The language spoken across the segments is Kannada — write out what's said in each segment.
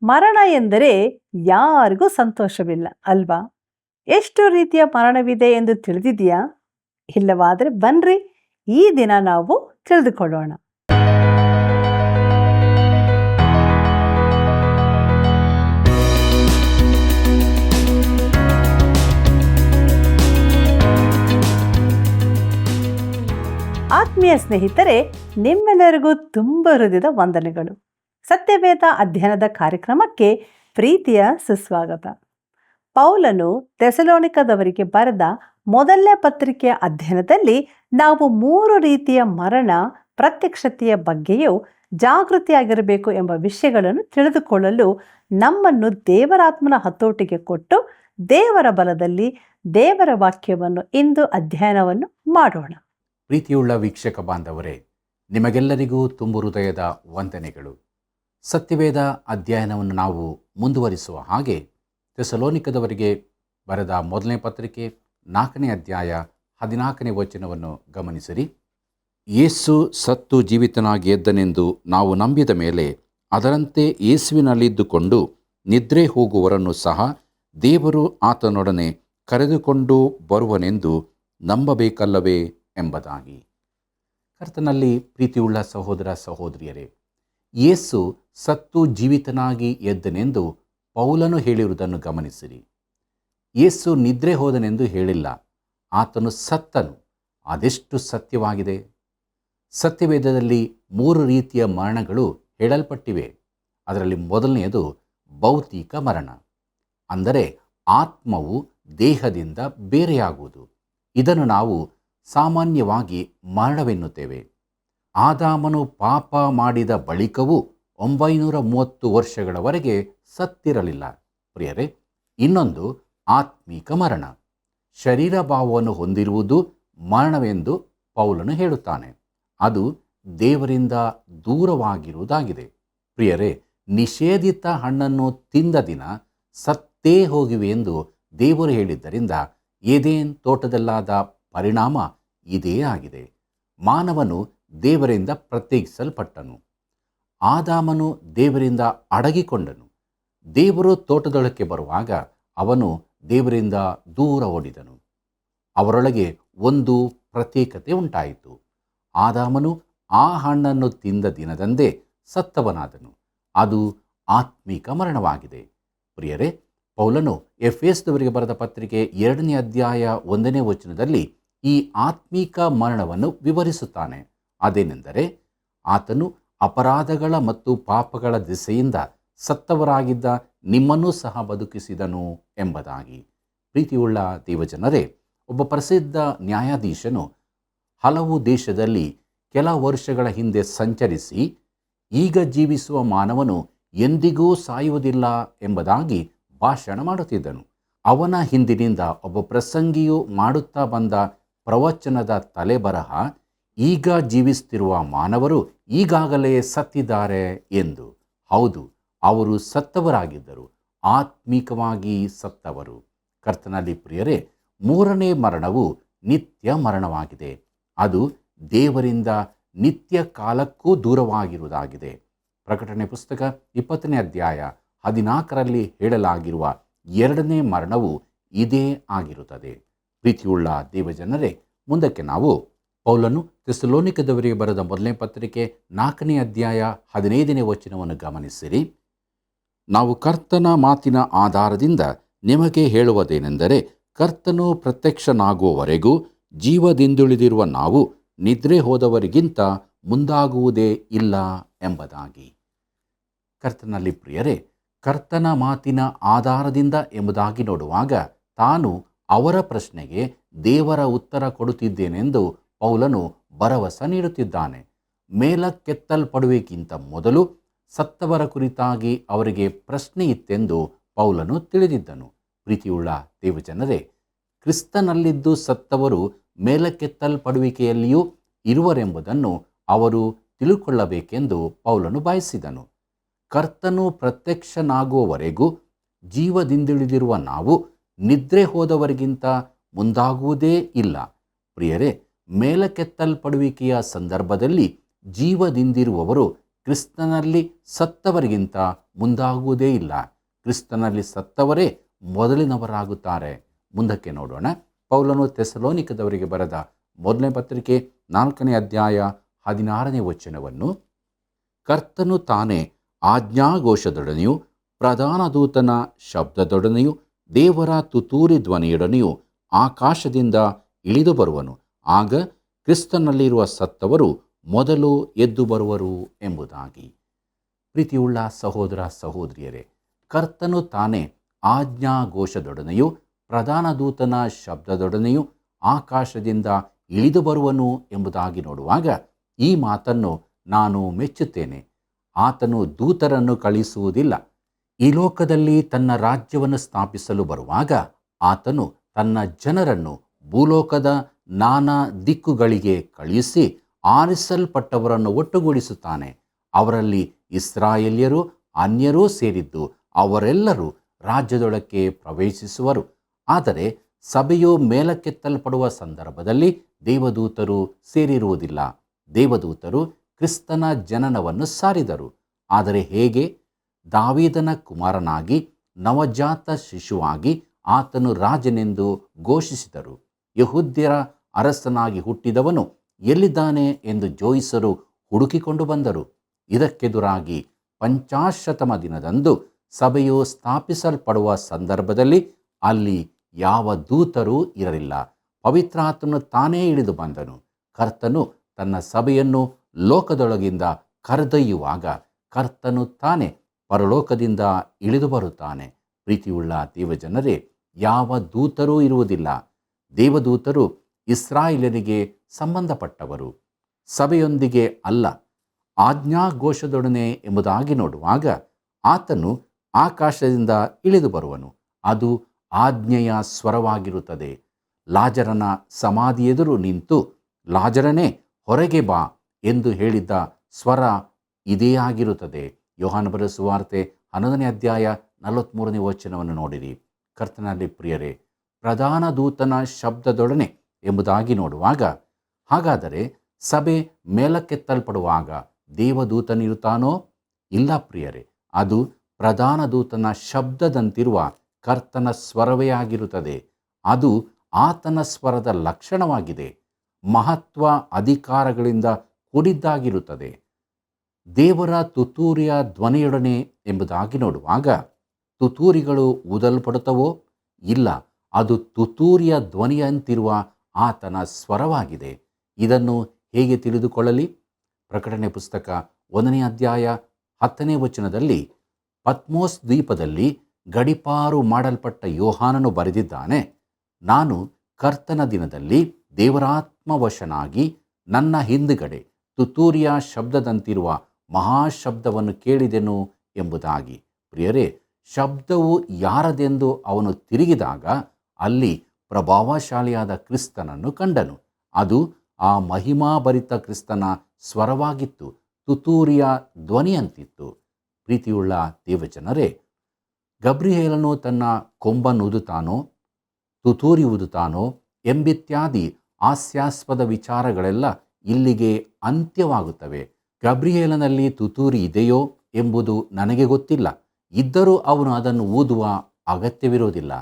ಮರಣ ಎಂದರೆ ಯಾರಿಗೂ ಸಂತೋಷವಿಲ್ಲ ಅಲ್ವಾ? ಎಷ್ಟು ರೀತಿಯ ಮರಣವಿದೆ ಎಂದು ತಿಳಿದಿದೆಯಾ? ಇಲ್ಲವಾದರೆ ಬನ್ರಿ ಈ ದಿನ ನಾವು ತಿಳಿದುಕೊಳ್ಳೋಣ. ಆತ್ಮೀಯ ಸ್ನೇಹಿತರೆ, ನಿಮ್ಮೆಲ್ಲರಿಗೂ ತುಂಬ ಹೃದಯದ ವಂದನೆಗಳು. ಸತ್ಯವೇದ ಅಧ್ಯಯನದ ಕಾರ್ಯಕ್ರಮಕ್ಕೆ ಪ್ರೀತಿಯ ಸುಸ್ವಾಗತ. ಪೌಲನು ಥೆಸಲೋನಿಕದವರಿಗೆ ಬರೆದ ಮೊದಲನೇ ಪತ್ರಿಕೆಯ ಅಧ್ಯಯನದಲ್ಲಿ ನಾವು 3 ರೀತಿಯ ಮರಣ ಪ್ರತ್ಯಕ್ಷತೆಯ ಬಗ್ಗೆಯೂ ಜಾಗೃತಿಯಾಗಿರಬೇಕು ಎಂಬ ವಿಷಯಗಳನ್ನು ತಿಳಿದುಕೊಳ್ಳಲು ನಮ್ಮನ್ನು ದೇವರಾತ್ಮನ ಹತೋಟಿಗೆ ಕೊಟ್ಟು ದೇವರ ಬಲದಲ್ಲಿ ದೇವರ ವಾಕ್ಯವನ್ನು ಇಂದು ಅಧ್ಯಯನವನ್ನು ಮಾಡೋಣ. ಪ್ರೀತಿಯುಳ್ಳ ವೀಕ್ಷಕ ಬಾಂಧವರೇ, ನಿಮಗೆಲ್ಲರಿಗೂ ತುಂಬು ಹೃದಯದ ವಂದನೆಗಳು. ಸತ್ಯವೇದ ಅಧ್ಯಯನವನ್ನು ನಾವು ಮುಂದುವರಿಸುವ ಹಾಗೆ ಥೆಸಲೋನಿಕದವರಿಗೆ ಬರೆದ ಮೊದಲನೇ ಪತ್ರಿಕೆ 4ನೇ ಅಧ್ಯಾಯ 14ನೇ ವಚನವನ್ನು ಗಮನಿಸಿರಿ. ಯೇಸು ಸತ್ತು ಜೀವಿತನಾಗಿ ಎದ್ದನೆಂದು ನಾವು ನಂಬಿದ ಮೇಲೆ ಅದರಂತೆ ಯೇಸುವಿನಲ್ಲಿದ್ದುಕೊಂಡು ನಿದ್ರೆ ಹೋಗುವವರನ್ನು ಸಹ ದೇವರು ಆತನೊಡನೆ ಕರೆದುಕೊಂಡು ಬರುವನೆಂದು ನಂಬಬೇಕಲ್ಲವೇ ಎಂಬುದಾಗಿ. ಕರ್ತನಲ್ಲಿ ಪ್ರೀತಿಯುಳ್ಳ ಸಹೋದರ ಸಹೋದರಿಯರೇ, ಯೇಸು ಸತ್ತು ಜೀವಿತನಾಗಿ ಎದ್ದನೆಂದು ಪೌಲನು ಹೇಳಿರುವುದನ್ನು ಗಮನಿಸಿರಿ. ಯೇಸು ನಿದ್ರೆ ಹೋದನೆಂದು ಹೇಳಿಲ್ಲ, ಆತನು ಸತ್ತನು. ಅದೆಷ್ಟು ಸತ್ಯವಾಗಿದೆ! ಸತ್ಯವೇದದಲ್ಲಿ 3 ರೀತಿಯ ಮರಣಗಳು ಹೇಳಲ್ಪಟ್ಟಿವೆ. ಅದರಲ್ಲಿ ಮೊದಲನೆಯದು ಭೌತಿಕ ಮರಣ, ಅಂದರೆ ಆತ್ಮವು ದೇಹದಿಂದ ಬೇರೆಯಾಗುವುದು. ಇದನ್ನು ನಾವು ಸಾಮಾನ್ಯವಾಗಿ ಮರಣವೆನ್ನುತ್ತೇವೆ. ಆದಾಮನು ಪಾಪ ಮಾಡಿದ ಬಳಿಕವೂ 930 ವರ್ಷಗಳವರೆಗೆ ಸತ್ತಿರಲಿಲ್ಲ. ಪ್ರಿಯರೇ, ಇನ್ನೊಂದು ಆತ್ಮಿಕ ಮರಣ. ಶರೀರ ಭಾವವನ್ನು ಹೊಂದಿರುವುದು ಮರಣವೆಂದು ಪೌಲನು ಹೇಳುತ್ತಾನೆ. ಅದು ದೇವರಿಂದ ದೂರವಾಗಿರುವುದಾಗಿದೆ. ಪ್ರಿಯರೇ, ನಿಷೇಧಿತ ಹಣ್ಣನ್ನು ತಿಂದ ದಿನ ಸತ್ತೇ ಹೋಗಿವೆ ಎಂದು ದೇವರು ಹೇಳಿದ್ದರಿಂದ ಏದೇನ್ ತೋಟದಲ್ಲಾದ ಪರಿಣಾಮ ಇದೇ ಆಗಿದೆ. ಮಾನವನು ದೇವರಿಂದ ಪ್ರತ್ಯೇಕಿಸಲ್ಪಟ್ಟನು. ಆದಾಮನು ದೇವರಿಂದ ಅಡಗಿಕೊಂಡನು. ದೇವರು ತೋಟದೊಳಕ್ಕೆ ಬರುವಾಗ ಅವನು ದೇವರಿಂದ ದೂರ ಓಡಿದನು. ಅವರೊಳಗೆ ಒಂದು ಪ್ರತ್ಯೇಕತೆ ಉಂಟಾಯಿತು. ಆದಾಮನು ಆ ಹಣ್ಣನ್ನು ತಿಂದ ದಿನದಂದೇ ಸತ್ತವನಾದನು. ಅದು ಆತ್ಮಿಕ ಮರಣವಾಗಿದೆ. ಪ್ರಿಯರೇ, ಪೌಲನು ಎಫೆಸದವರಿಗೆ ಬರೆದ ಪತ್ರಿಕೆ 2ನೇ ಅಧ್ಯಾಯ 1ನೇ ವಚನದಲ್ಲಿ ಈ ಆತ್ಮಿಕ ಮರಣವನ್ನು ವಿವರಿಸುತ್ತಾನೆ. ಅದೇನೆಂದರೆ, ಆತನು ಅಪರಾಧಗಳ ಮತ್ತು ಪಾಪಗಳ ದಿಸೆಯಿಂದ ಸತ್ತವರಾಗಿದ್ದ ನಿಮ್ಮನ್ನೂ ಸಹ ಬದುಕಿಸಿದನು ಎಂಬುದಾಗಿ. ಪ್ರೀತಿಯುಳ್ಳ ದೇವಜನರೇ, ಒಬ್ಬ ಪ್ರಸಿದ್ಧ ನ್ಯಾಯಾಧೀಶನು ಹಲವು ದೇಶದಲ್ಲಿ ಕೆಲ ವರ್ಷಗಳ ಹಿಂದೆ ಸಂಚರಿಸಿ ಈಗ ಜೀವಿಸುವ ಮಾನವನು ಎಂದಿಗೂ ಸಾಯುವುದಿಲ್ಲ ಎಂಬುದಾಗಿ ಭಾಷಣ ಮಾಡುತ್ತಿದ್ದನು. ಅವನ ಹಿಂದಿನಿಂದ ಒಬ್ಬ ಪ್ರಸಂಗಿಯು ಮಾಡುತ್ತಾ ಬಂದ ಪ್ರವಚನದ ತಲೆಬರಹ, ಈಗ ಜೀವಿಸುತ್ತಿರುವ ಮಾನವರು ಈಗಾಗಲೇ ಸತ್ತಿದ್ದಾರೆ ಎಂದು. ಹೌದು, ಅವರು ಸತ್ತವರಾಗಿದ್ದರು, ಆತ್ಮಿಕವಾಗಿ ಸತ್ತವರು. ಕರ್ತನಲ್ಲಿ ಪ್ರಿಯರೇ, 3ನೇ ಮರಣವು ನಿತ್ಯ ಮರಣವಾಗಿದೆ. ಅದು ದೇವರಿಂದ ನಿತ್ಯ ಕಾಲಕ್ಕೂ ದೂರವಾಗಿರುವುದಾಗಿದೆ. ಪ್ರಕಟಣೆ ಪುಸ್ತಕ 20ನೇ ಅಧ್ಯಾಯ 14ರಲ್ಲಿ ಹೇಳಲಾಗಿರುವ 2ನೇ ಮರಣವು ಇದೇ ಆಗಿರುತ್ತದೆ. ಪ್ರೀತಿಯುಳ್ಳ ದೇವಜನರೇ, ಮುಂದಕ್ಕೆ ನಾವು ಪೌಲನು ಥೆಸಲೋನಿಕದವರಿಗೆ ಬರೆದ ಮೊದಲನೇ ಪತ್ರಿಕೆ 4ನೇ ಅಧ್ಯಾಯ 15ನೇ ವಚನವನ್ನು ಗಮನಿಸಿರಿ. ನಾವು ಕರ್ತನ ಮಾತಿನ ಆಧಾರದಿಂದ ನಿಮಗೆ ಹೇಳುವುದೇನೆಂದರೆ, ಕರ್ತನು ಪ್ರತ್ಯಕ್ಷನಾಗುವವರೆಗೂ ಜೀವದಿಂದುಳಿದಿರುವ ನಾವು ನಿದ್ರೆ ಹೋದವರಿಗಿಂತ ಮುಂದಾಗುವುದೇ ಇಲ್ಲ ಎಂಬುದಾಗಿ. ಕರ್ತನಲ್ಲಿ ಪ್ರಿಯರೇ, ಕರ್ತನ ಮಾತಿನ ಆಧಾರದಿಂದ ಎಂಬುದಾಗಿ ನೋಡುವಾಗ ತಾನು ಅವರ ಪ್ರಶ್ನೆಗೆ ದೇವರ ಉತ್ತರ ಕೊಡುತ್ತಿದ್ದೇನೆಂದು ಪೌಲನು ಭರವಸೆ ನೀಡುತ್ತಿದ್ದಾನೆ. ಮೇಲಕ್ಕೆತ್ತಲ್ಪಡುವಿಕ್ಕಿಂತ ಮೊದಲು ಸತ್ತವರ ಕುರಿತಾಗಿ ಅವರಿಗೆ ಪ್ರಶ್ನೆ ಇತ್ತೆಂದು ಪೌಲನು ತಿಳಿದಿದ್ದನು. ಪ್ರೀತಿಯುಳ್ಳ ದೇವಜನರೇ, ಕ್ರಿಸ್ತನಲ್ಲಿದ್ದು ಸತ್ತವರು ಮೇಲಕ್ಕೆತ್ತಲ್ಪಡುವಿಕೆಯಲ್ಲಿಯೂ ಇರುವರೆಂಬುದನ್ನು ಅವರು ತಿಳುಕೊಳ್ಳಬೇಕೆಂದು ಪೌಲನು ಬಯಸಿದನು. ಕರ್ತನು ಪ್ರತ್ಯಕ್ಷನಾಗುವವರೆಗೂ ಜೀವದಿಂದುಳಿದಿರುವ ನಾವು ನಿದ್ರೆ ಹೋದವರಿಗಿಂತ ಮುಂದಾಗುವುದೇ ಇಲ್ಲ. ಪ್ರಿಯರೇ, ಮೇಲಕ್ಕೆತ್ತಲ್ಪಡುವಿಕೆಯ ಸಂದರ್ಭದಲ್ಲಿ ಜೀವದಿಂದಿರುವವರು ಕ್ರಿಸ್ತನಲ್ಲಿ ಸತ್ತವರಿಗಿಂತ ಮುಂದಾಗುವುದೇ ಇಲ್ಲ. ಕ್ರಿಸ್ತನಲ್ಲಿ ಸತ್ತವರೇ ಮೊದಲಿನವರಾಗುತ್ತಾರೆ. ಮುಂದಕ್ಕೆ ನೋಡೋಣ. ಪೌಲನು ಥೆಸಲೋನಿಕದವರಿಗೆ ಬರೆದ ಮೊದಲನೇ ಪತ್ರಿಕೆ 4ನೇ ಅಧ್ಯಾಯ 16ನೇ ವಚನವನ್ನು, ಕರ್ತನು ತಾನೇ ಆಜ್ಞಾಘೋಷದೊಡನೆಯೂ ಪ್ರಧಾನ ದೂತನ ಶಬ್ದದೊಡನೆಯೂ ದೇವರ ತುತ್ತೂರಿ ಧ್ವನಿಯೊಡನೆಯೂ ಆಕಾಶದಿಂದ ಇಳಿದು ಬರುವನು. ಆಗ ಕ್ರಿಸ್ತನಲ್ಲಿರುವ ಸತ್ತವರು ಮೊದಲು ಎದ್ದು ಬರುವರು ಎಂಬುದಾಗಿ. ಪ್ರೀತಿಯುಳ್ಳ ಸಹೋದರ ಸಹೋದರಿಯರೇ, ಕರ್ತನು ತಾನೇ ಆಜ್ಞಾಘೋಷದೊಡನೆಯೂ ಪ್ರಧಾನ ದೂತನ ಶಬ್ದದೊಡನೆಯೂ ಆಕಾಶದಿಂದ ಇಳಿದು ಬರುವನು ಎಂಬುದಾಗಿ ನೋಡುವಾಗ ಈ ಮಾತನ್ನು ನಾನು ಮೆಚ್ಚುತ್ತೇನೆ. ಆತನು ದೂತರನ್ನು ಕಳಿಸುವುದಿಲ್ಲ. ಈ ಲೋಕದಲ್ಲಿ ತನ್ನ ರಾಜ್ಯವನ್ನು ಸ್ಥಾಪಿಸಲು ಬರುವಾಗ ಆತನು ತನ್ನ ಜನರನ್ನು ಭೂಲೋಕದ ನಾನಾ ದಿಕ್ಕುಗಳಿಗೆ ಕಳುಹಿಸಿ ಆರಿಸಲ್ಪಟ್ಟವರನ್ನು ಒಟ್ಟುಗೂಡಿಸುತ್ತಾನೆ. ಅವರಲ್ಲಿ ಇಸ್ರಾಯೇಲ್ಯರು ಅನ್ಯರೂ ಸೇರಿದ್ದು ಅವರೆಲ್ಲರೂ ರಾಜ್ಯದೊಳಕ್ಕೆ ಪ್ರವೇಶಿಸುವರು. ಆದರೆ ಸಭೆಯು ಮೇಲಕ್ಕೆತ್ತಲ್ಪಡುವ ಸಂದರ್ಭದಲ್ಲಿ ದೇವದೂತರು ಸೇರಿರುವುದಿಲ್ಲ. ದೇವದೂತರು ಕ್ರಿಸ್ತನ ಜನನವನ್ನು ಸಾರಿದರು. ಆದರೆ ಹೇಗೆ? ದಾವೀದನ ಕುಮಾರನಾಗಿ ನವಜಾತ ಶಿಶುವಾಗಿ ಆತನು ರಾಜನೆಂದು ಘೋಷಿಸಿದರು. ಯಹೂದ್ಯರ ಅರಸನಾಗಿ ಹುಟ್ಟಿದವನು ಎಲ್ಲಿದ್ದಾನೆ ಎಂದು ಜೋಯಿಸರು ಹುಡುಕಿಕೊಂಡು ಬಂದರು. ಇದಕ್ಕೆದುರಾಗಿ ಪಂಚಾಶತಮ ದಿನದಂದು ಸಭೆಯು ಸ್ಥಾಪಿಸಲ್ಪಡುವ ಸಂದರ್ಭದಲ್ಲಿ ಅಲ್ಲಿ ಯಾವ ದೂತರೂ ಇರಲಿಲ್ಲ. ಪವಿತ್ರಾತ್ಮನು ತಾನೇ ಇಳಿದು ಬಂದನು. ಕರ್ತನು ತನ್ನ ಸಭೆಯನ್ನು ಲೋಕದೊಳಗಿಂದ ಕರೆದೊಯ್ಯುವಾಗ ಕರ್ತನು ತಾನೇ ಪರಲೋಕದಿಂದ ಇಳಿದು ಬರುತ್ತಾನೆ. ಪ್ರೀತಿಯುಳ್ಳ ದೇವಜನರೇ, ಯಾವ ದೂತರೂ ಇರುವುದಿಲ್ಲ. ದೇವದೂತರು ಇಸ್ರಾಯೇಲರಿಗೆ ಸಂಬಂಧಪಟ್ಟವರು, ಸಭೆಯೊಂದಿಗೆ ಅಲ್ಲ. ಆಜ್ಞಾಘೋಷದೊಡನೆ ಎಂಬುದಾಗಿ ನೋಡುವಾಗ ಆತನು ಆಕಾಶದಿಂದ ಇಳಿದು ಬರುವನು. ಅದು ಆಜ್ಞೆಯ ಸ್ವರವಾಗಿರುತ್ತದೆ. ಲಾಜರನ ಸಮಾಧಿ ಎದುರು ನಿಂತು ಲಾಜರನೇ ಹೊರಗೆ ಬಾ ಎಂದು ಹೇಳಿದ್ದ ಸ್ವರ ಇದೇ ಆಗಿರುತ್ತದೆ. ಯೋಹಾನ ಬರೆದ ಸುವಾರ್ತೆ 11ನೇ ಅಧ್ಯಾಯ 43ನೇ ವಚನವನ್ನು ನೋಡಿರಿ. ಕರ್ತನಲ್ಲಿ ಪ್ರಿಯರೇ, ಪ್ರಧಾನ ದೂತನ ಶಬ್ದದೊಡನೆ ಎಂಬುದಾಗಿ ನೋಡುವಾಗ ಹಾಗಾದರೆ ಸಭೆ ಮೇಲಕ್ಕೆತ್ತಲ್ಪಡುವಾಗ ದೇವದೂತನಿರುತ್ತಾನೋ? ಇಲ್ಲ ಪ್ರಿಯರೇ, ಅದು ಪ್ರಧಾನ ದೂತನ ಶಬ್ದದಂತಿರುವ ಕರ್ತನ ಸ್ವರವೇ ಆಗಿರುತ್ತದೆ. ಅದು ಆತನ ಸ್ವರದ ಲಕ್ಷಣವಾಗಿದೆ. ಮಹತ್ವ ಅಧಿಕಾರಗಳಿಂದ ಕೂಡಿದ್ದಾಗಿರುತ್ತದೆ. ದೇವರ ತುತ್ತೂರಿಯ ಧ್ವನಿಯೊಡನೆ ಎಂಬುದಾಗಿ ನೋಡುವಾಗ ತುತ್ತೂರಿಗಳು ಊದಲ್ಪಡುತ್ತವೋ? ಇಲ್ಲ, ಅದು ತುತ್ತೂರಿಯ ಧ್ವನಿಯಂತಿರುವ ಆತನ ಸ್ವರವಾಗಿದೆ. ಇದನ್ನು ಹೇಗೆ ತಿಳಿದುಕೊಳ್ಳಲಿ? ಪ್ರಕಟಣೆ ಪುಸ್ತಕ 1ನೇ ಅಧ್ಯಾಯ 10ನೇ ವಚನದಲ್ಲಿ ಪತ್ಮೋಸ್ ದ್ವೀಪದಲ್ಲಿ ಗಡಿಪಾರು ಮಾಡಲ್ಪಟ್ಟ ಯೋಹಾನನು ಬರೆದಿದ್ದಾನೆ, ನಾನು ಕರ್ತನ ದಿನದಲ್ಲಿ ದೇವರಾತ್ಮವಶನಾಗಿ ನನ್ನ ಹಿಂದುಗಡೆ ತುತ್ತೂರಿಯ ಶಬ್ದದಂತಿರುವ ಮಹಾಶಬ್ದವನ್ನು ಕೇಳಿದೆನು ಎಂಬುದಾಗಿ. ಪ್ರಿಯರೇ, ಶಬ್ದವು ಯಾರದೆಂದು ಅವನು ತಿರುಗಿದಾಗ ಅಲ್ಲಿ ಪ್ರಭಾವಶಾಲಿಯಾದ ಕ್ರಿಸ್ತನನ್ನು ಕಂಡನು. ಅದು ಆ ಮಹಿಮಾಭರಿತ ಕ್ರಿಸ್ತನ ಸ್ವರವಾಗಿತ್ತು. ತುತ್ತೂರಿಯ ಧ್ವನಿಯಂತಿತ್ತು. ಪ್ರೀತಿಯುಳ್ಳ ದೇವಜನರೇ, ಗಬ್ರಿಯೇಲನು ತನ್ನ ಕೊಂಬನ್ನೂದುತ್ತಾನೋ, ತುತ್ತೂರಿ ಊದುತ್ತಾನೋ ಎಂಬಿತ್ಯಾದಿ ಹಾಸ್ಯಾಸ್ಪದ ವಿಚಾರಗಳೆಲ್ಲ ಇಲ್ಲಿಗೆ ಅಂತ್ಯವಾಗುತ್ತವೆ. ಗಬ್ರಿಯೇಲನಲ್ಲಿ ತುತ್ತೂರಿ ಇದೆಯೋ ಎಂಬುದು ನನಗೆ ಗೊತ್ತಿಲ್ಲ. ಇದ್ದರೂ ಅವನು ಅದನ್ನು ಊದುವ ಅಗತ್ಯವಿರುವುದಿಲ್ಲ.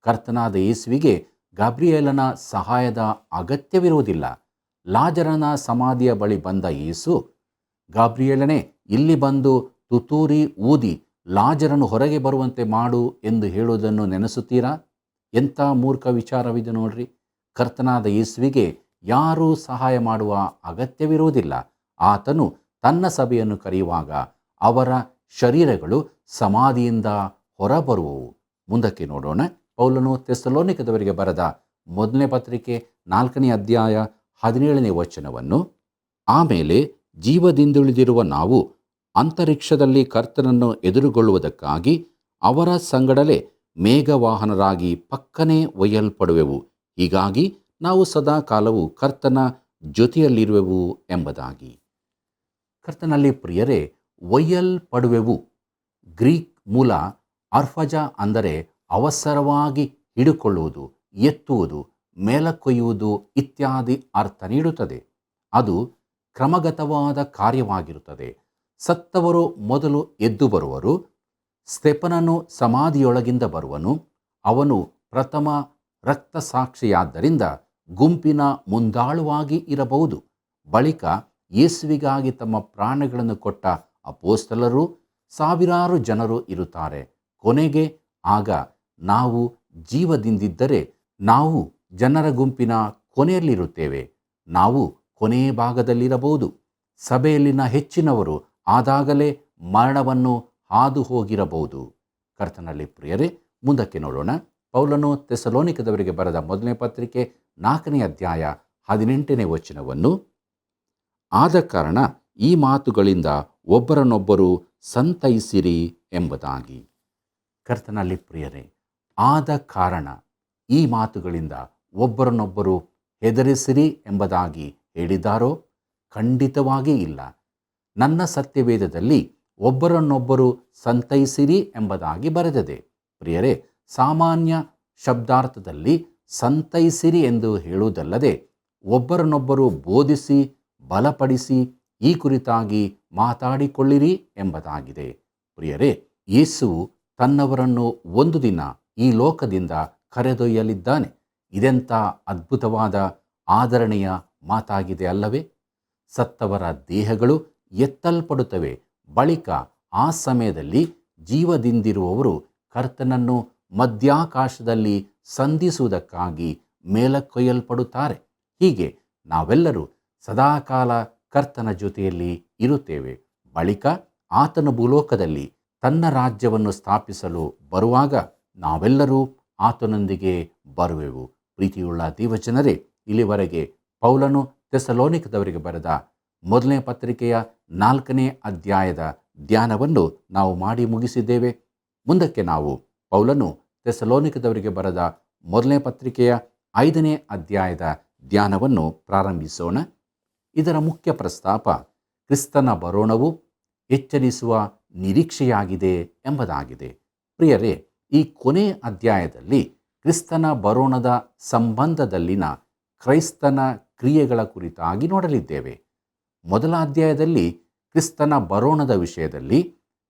ಕರ್ತನಾದ ಯೇಸುವಿಗೆ ಗಬ್ರಿಯೇಲನ ಸಹಾಯದ ಅಗತ್ಯವಿರುವುದಿಲ್ಲ. ಲಾಜರನ ಸಮಾಧಿಯ ಬಳಿ ಬಂದ ಯೇಸು, ಗಾಬ್ರಿಯೇಲನೇ, ಇಲ್ಲಿ ಬಂದು ತುತ್ತೂರಿ ಊದಿ ಲಾಜರನು ಹೊರಗೆ ಬರುವಂತೆ ಮಾಡು ಎಂದು ಹೇಳುವುದನ್ನು ನೆನೆಸುತ್ತೀರಾ? ಎಂಥ ಮೂರ್ಖ ವಿಚಾರವಿದೆ ನೋಡ್ರಿ. ಕರ್ತನಾದ ಯೇಸುವಿಗೆ ಯಾರೂ ಸಹಾಯ ಮಾಡುವ ಅಗತ್ಯವಿರುವುದಿಲ್ಲ. ಆತನು ತನ್ನ ಸಭೆಯನ್ನು ಕರೆಯುವಾಗ ಅವರ ಶರೀರಗಳು ಸಮಾಧಿಯಿಂದ ಹೊರಬರುವವು. ಮುಂದಕ್ಕೆ ನೋಡೋಣ. ಪೌಲನು ಥೆಸಲೋನಿಕದವರಿಗೆ ಬರೆದ ಮೊದಲನೇ ಪತ್ರಿಕೆ 4ನೇ ಅಧ್ಯಾಯ 17ನೇ ವಚನವನ್ನು, ಆಮೇಲೆ ಜೀವದಿಂದುಳಿದಿರುವ ನಾವು ಅಂತರಿಕ್ಷದಲ್ಲಿ ಕರ್ತನನ್ನು ಎದುರುಗೊಳ್ಳುವುದಕ್ಕಾಗಿ ಅವರ ಸಂಗಡಲೇ ಮೇಘವಾಹನರಾಗಿ ಪಕ್ಕನೆ ಒಯ್ಯಲ್ಪಡುವೆವು. ಹೀಗಾಗಿ ನಾವು ಸದಾ ಕಾಲವು ಕರ್ತನ ಜೊತೆಯಲ್ಲಿರುವೆವು ಎಂಬುದಾಗಿ. ಕರ್ತನಲ್ಲಿ ಪ್ರಿಯರೇ, ಒಯ್ಯಲ್ಪಡುವೆವು ಗ್ರೀಕ್ ಮೂಲ ಅರ್ಫಜ, ಅಂದರೆ ಅವಸರವಾಗಿ ಹಿಡಿಕೊಳ್ಳುವುದು, ಎತ್ತುವುದು, ಮೇಲಕ್ಕೊಯ್ಯುವುದು ಇತ್ಯಾದಿ ಅರ್ಥ ನೀಡುತ್ತದೆ. ಅದು ಕ್ರಮಗತವಾದ ಕಾರ್ಯವಾಗಿರುತ್ತದೆ. ಸತ್ತವರು ಮೊದಲು ಎದ್ದು ಬರುವರು. ಸ್ತೆಫನನು ಸಮಾಧಿಯೊಳಗಿಂದ ಬರುವನು. ಅವನು ಪ್ರಥಮ ರಕ್ತಸಾಕ್ಷಿಯಾದ್ದರಿಂದ ಗುಂಪಿನ ಮುಂದಾಳುವಾಗಿ ಇರಬಹುದು. ಬಳಿಕ ಯೇಸುವಿಗಾಗಿ ತಮ್ಮ ಪ್ರಾಣಗಳನ್ನು ಕೊಟ್ಟ ಅಪೋಸ್ತಲರು, ಸಾವಿರಾರು ಜನರು ಇರುತ್ತಾರೆ. ಕೊನೆಗೆ ಆಗ ನಾವು ಜೀವದಿಂದಿದ್ದರೆ ನಾವು ಜನರ ಗುಂಪಿನ ಕೊನೆಯಲ್ಲಿರುತ್ತೇವೆ. ನಾವು ಕೊನೆಯ ಭಾಗದಲ್ಲಿರಬಹುದು. ಸಭೆಯಲ್ಲಿನ ಹೆಚ್ಚಿನವರು ಆದಾಗಲೇ ಮರಣವನ್ನು ಹಾದು ಹೋಗಿರಬಹುದು. ಕರ್ತನಲ್ಲಿ ಪ್ರಿಯರೇ, ಮುಂದಕ್ಕೆ ನೋಡೋಣ. ಪೌಲನು ಥೆಸಲೋನಿಕದವರಿಗೆ ಬರೆದ ಮೊದಲನೇ ಪತ್ರಿಕೆ 4ನೇ ಅಧ್ಯಾಯ 18ನೇ ವಚನವನ್ನು, ಆದ ಕಾರಣ ಈ ಮಾತುಗಳಿಂದ ಒಬ್ಬರನ್ನೊಬ್ಬರು ಸಂತೈಸಿರಿ ಎಂಬುದಾಗಿ. ಕರ್ತನಲ್ಲಿ ಪ್ರಿಯರೇ, ಆದ ಕಾರಣ ಈ ಮಾತುಗಳಿಂದ ಒಬ್ಬರನ್ನೊಬ್ಬರು ಹೆದರಿಸಿರಿ ಎಂಬುದಾಗಿ ಹೇಳಿದ್ದಾರೋ? ಖಂಡಿತವಾಗಿ ಇಲ್ಲ. ನನ್ನ ಸತ್ಯವೇದದಲ್ಲಿ ಒಬ್ಬರನ್ನೊಬ್ಬರು ಸಂತೈಸಿರಿ ಎಂಬುದಾಗಿ ಬರೆದಿದೆ. ಪ್ರಿಯರೇ, ಸಾಮಾನ್ಯ ಶಬ್ದಾರ್ಥದಲ್ಲಿ ಸಂತೈಸಿರಿ ಎಂದು ಹೇಳುವುದಲ್ಲದೆ ಒಬ್ಬರನ್ನೊಬ್ಬರು ಬೋಧಿಸಿ, ಬಲಪಡಿಸಿ, ಈ ಕುರಿತಾಗಿ ಮಾತಾಡಿಕೊಳ್ಳಿರಿ ಎಂಬುದಾಗಿದೆ. ಪ್ರಿಯರೇ, ಯೇಸುವು ತನ್ನವರನ್ನು ಒಂದು ದಿನ ಈ ಲೋಕದಿಂದ ಕರೆದೊಯ್ಯಲಿದ್ದಾನೆ. ಇದೆಂಥ ಅದ್ಭುತವಾದ ಆದರಣೆಯ ಮಾತಾಗಿದೆ ಅಲ್ಲವೇ? ಸತ್ತವರ ದೇಹಗಳು ಎತ್ತಲ್ಪಡುತ್ತವೆ. ಬಳಿಕ ಆ ಸಮಯದಲ್ಲಿ ಜೀವದಿಂದಿರುವವರು ಕರ್ತನನ್ನು ಮಧ್ಯಾಕಾಶದಲ್ಲಿ ಸಂಧಿಸುವುದಕ್ಕಾಗಿ ಮೇಲಕ್ಕೊಯ್ಯಲ್ಪಡುತ್ತಾರೆ. ಹೀಗೆ ನಾವೆಲ್ಲರೂ ಸದಾಕಾಲ ಕರ್ತನ ಜೊತೆಯಲ್ಲಿ ಇರುತ್ತೇವೆ. ಬಳಿಕ ಆತನು ಭೂಲೋಕದಲ್ಲಿ ತನ್ನ ರಾಜ್ಯವನ್ನು ಸ್ಥಾಪಿಸಲು ಬರುವಾಗ ನಾವೆಲ್ಲರೂ ಆತನೊಂದಿಗೆ ಬರುವೆವು. ಪ್ರೀತಿಯುಳ್ಳ ದೇವಜನರೇ, ಇಲ್ಲಿವರೆಗೆ ಪೌಲನು ಥೆಸಲೋನಿಕದವರಿಗೆ ಬರೆದ ಮೊದಲನೇ ಪತ್ರಿಕೆಯ 4ನೇ ಅಧ್ಯಾಯದ ಧ್ಯಾನವನ್ನು ನಾವು ಮಾಡಿ ಮುಗಿಸಿದ್ದೇವೆ. ಮುಂದಕ್ಕೆ ನಾವು ಪೌಲನು ಥೆಸಲೋನಿಕದವರಿಗೆ ಬರೆದ ಮೊದಲನೇ ಪತ್ರಿಕೆಯ 5ನೇ ಅಧ್ಯಾಯದ ಧ್ಯಾನವನ್ನು ಪ್ರಾರಂಭಿಸೋಣ. ಇದರ ಮುಖ್ಯ ಪ್ರಸ್ತಾಪ ಕ್ರಿಸ್ತನ ಬರೋಣವು ಎಚ್ಚರಿಸುವ ನಿರೀಕ್ಷೆಯಾಗಿದೆ ಎಂಬುದಾಗಿದೆ. ಪ್ರಿಯರೇ, ಈ ಕೊನೆಯ ಅಧ್ಯಾಯದಲ್ಲಿ ಕ್ರಿಸ್ತನ ಬರೋಣದ ಸಂಬಂಧದಲ್ಲಿನ ಕ್ರೈಸ್ತನ ಕ್ರಿಯೆಗಳ ಕುರಿತಾಗಿ ನೋಡಲಿದ್ದೇವೆ. ಮೊದಲ ಅಧ್ಯಾಯದಲ್ಲಿ ಕ್ರಿಸ್ತನ ಬರೋಣದ ವಿಷಯದಲ್ಲಿ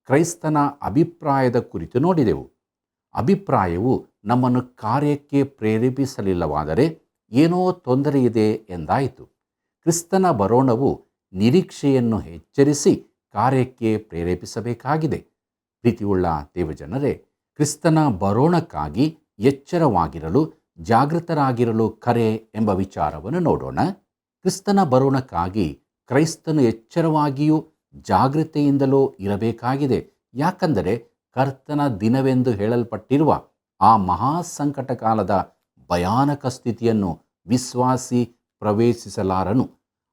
ಕ್ರೈಸ್ತನ ಅಭಿಪ್ರಾಯದ ಕುರಿತು ನೋಡಿದೆವು. ಅಭಿಪ್ರಾಯವು ನಮ್ಮನ್ನು ಕಾರ್ಯಕ್ಕೆ ಪ್ರೇರೇಪಿಸಲಿಲ್ಲವಾದರೆ ಏನೋ ತೊಂದರೆ ಇದೆ ಎಂದಾಯಿತು. ಕ್ರಿಸ್ತನ ಬರೋಣವು ನಿರೀಕ್ಷೆಯನ್ನು ಎಚ್ಚರಿಸಿ ಕಾರ್ಯಕ್ಕೆ ಪ್ರೇರೇಪಿಸಬೇಕಾಗಿದೆ. ಪ್ರೀತಿಯುಳ್ಳ ದೇವಜನರೇ, ಕ್ರಿಸ್ತನ ಬರೋಣಕ್ಕಾಗಿ ಎಚ್ಚರವಾಗಿರಲು, ಜಾಗೃತರಾಗಿರಲು ಕರೆ ಎಂಬ ವಿಚಾರವನ್ನು ನೋಡೋಣ. ಕ್ರಿಸ್ತನ ಬರೋಣಕ್ಕಾಗಿ ಕ್ರೈಸ್ತನು ಎಚ್ಚರವಾಗಿಯೂ ಜಾಗೃತೆಯಿಂದಲೂ ಇರಬೇಕಾಗಿದೆ. ಯಾಕಂದರೆ ಕರ್ತನ ದಿನವೆಂದು ಹೇಳಲ್ಪಟ್ಟಿರುವ ಆ ಮಹಾಸಂಕಟ ಕಾಲದ ಭಯಾನಕ ಸ್ಥಿತಿಯನ್ನು ವಿಶ್ವಾಸಿ ಪ್ರವೇಶಿಸಲಾರನು.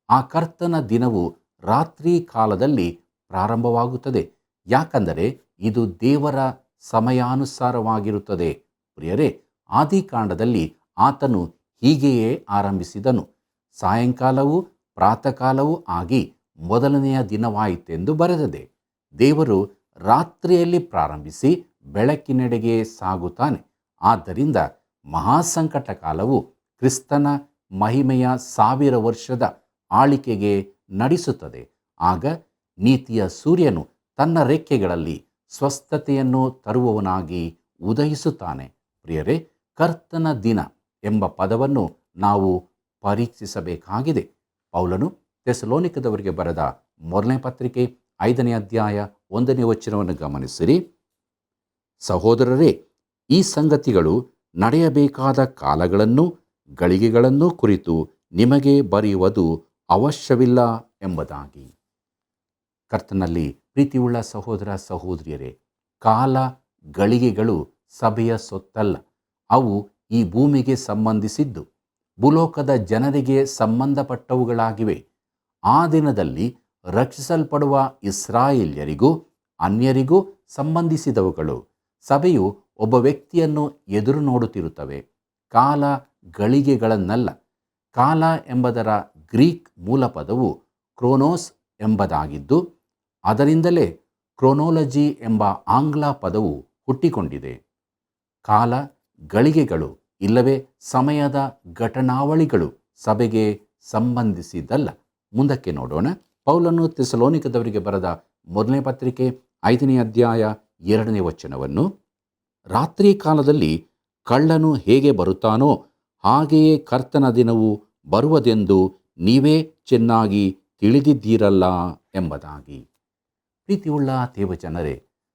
ಆ ಕರ್ತನ ದಿನವು ರಾತ್ರಿ ಕಾಲದಲ್ಲಿ ಪ್ರಾರಂಭವಾಗುತ್ತದೆ. ಯಾಕಂದರೆ ಇದು ದೇವರ ಸಮಯಾನುಸಾರವಾಗಿರುತ್ತದೆ. ಪ್ರಿಯರೇ, ಆದಿಕಾಂಡದಲ್ಲಿ ಆತನು ಹೀಗೆಯೇ ಆರಂಭಿಸಿದನು. ಸಾಯಂಕಾಲವೂ ಪ್ರಾತಃಕಾಲವೂ ಆಗಿ ಮೊದಲನೆಯ ದಿನವಾಯಿತೆಂದು ಬರೆದಿದೆ. ದೇವರು ರಾತ್ರಿಯಲ್ಲಿ ಪ್ರಾರಂಭಿಸಿ ಬೆಳಕಿನೆಡೆಗೆ ಸಾಗುತ್ತಾನೆ. ಆದ್ದರಿಂದ ಮಹಾಸಂಕಟ ಕಾಲವು ಕ್ರಿಸ್ತನ ಮಹಿಮೆಯ 1000 ವರ್ಷದ ಆಳಿಕೆಗೆ ನಡೆಸುತ್ತದೆ. ಆಗ ನೀತಿಯ ಸೂರ್ಯನು ತನ್ನ ರೆಕ್ಕೆಗಳಲ್ಲಿ ಸ್ವಸ್ಥತೆಯನ್ನು ತರುವವನಾಗಿ ಉದಯಿಸುತ್ತಾನೆ. ಪ್ರಿಯರೇ, ಕರ್ತನ ದಿನ ಎಂಬ ಪದವನ್ನು ನಾವು ಪರೀಕ್ಷಿಸಬೇಕಾಗಿದೆ. ಪೌಲನು ಥೆಸಲೋನಿಕದವರಿಗೆ ಬರೆದ ಮೊದಲನೇ ಪತ್ರಿಕೆ 5ನೇ ಅಧ್ಯಾಯ 1ನೇ ವಚನವನ್ನು ಗಮನಿಸಿರಿ. ಸಹೋದರರೇ, ಈ ಸಂಗತಿಗಳು ನಡೆಯಬೇಕಾದ ಕಾಲಗಳನ್ನು, ಗಳಿಗೆಗಳನ್ನು ಕುರಿತು ನಿಮಗೆ ಬರೆಯುವುದು ಅವಶ್ಯವಿಲ್ಲ ಎಂಬುದಾಗಿ. ಕರ್ತನಲ್ಲಿ ಪ್ರೀತಿಯುಳ್ಳ ಸಹೋದರ ಸಹೋದರಿಯರೇ, ಕಾಲ ಗಳಿಗೆಗಳು ಸಭೆಯ ಸೊತ್ತಲ್ಲ. ಅವು ಈ ಭೂಮಿಗೆ ಸಂಬಂಧಿಸಿದ್ದು, ಭೂಲೋಕದ ಜನರಿಗೆ ಸಂಬಂಧಪಟ್ಟವುಗಳಾಗಿವೆ. ಆ ದಿನದಲ್ಲಿ ರಕ್ಷಿಸಲ್ಪಡುವ ಇಸ್ರಾಯೇಲ್ಯರಿಗೂ ಅನ್ಯರಿಗೂ ಸಂಬಂಧಿಸಿದವುಗಳು. ಸಭೆಯು ಒಬ್ಬ ವ್ಯಕ್ತಿಯನ್ನು ಎದುರು ನೋಡುತ್ತಿರುತ್ತವೆ, ಕಾಲ ಗಳಿಗೆಗಳನ್ನಲ್ಲ. ಕಾಲ ಎಂಬುದರ ಗ್ರೀಕ್ ಮೂಲಪದವು ಕ್ರೋನೋಸ್ ಎಂಬುದಾಗಿದ್ದು, ಅದರಿಂದಲೇ ಕ್ರೋನೋಲಜಿ ಎಂಬ ಆಂಗ್ಲ ಪದವು ಹುಟ್ಟಿಕೊಂಡಿದೆ. ಕಾಲ ಗಳಿಗೆಗಳು ಇಲ್ಲವೇ ಸಮಯದ ಘಟನಾವಳಿಗಳು ಸಭೆಗೆ ಸಂಬಂಧಿಸಿದ್ದಲ್ಲ. ಮುಂದಕ್ಕೆ ನೋಡೋಣ. ಪೌಲನು ಥೆಸಲೋನಿಕದವರಿಗೆ ಬರೆದ ಮೊದಲನೇ ಪತ್ರಿಕೆ 5ನೇ ಅಧ್ಯಾಯ 2ನೇ ವಚನವನ್ನು, ರಾತ್ರಿ ಕಾಲದಲ್ಲಿ ಕಳ್ಳನು ಹೇಗೆ ಬರುತ್ತಾನೋ ಹಾಗೆಯೇ ಕರ್ತನ ದಿನವು ಬರುವುದೆಂದು ನೀವೇ ಚೆನ್ನಾಗಿ ತಿಳಿದಿದ್ದೀರಲ್ಲ ಎಂಬುದಾಗಿ. ಪ್ರೀತಿಯುಳ್ಳ ದೇವಜನರೇ,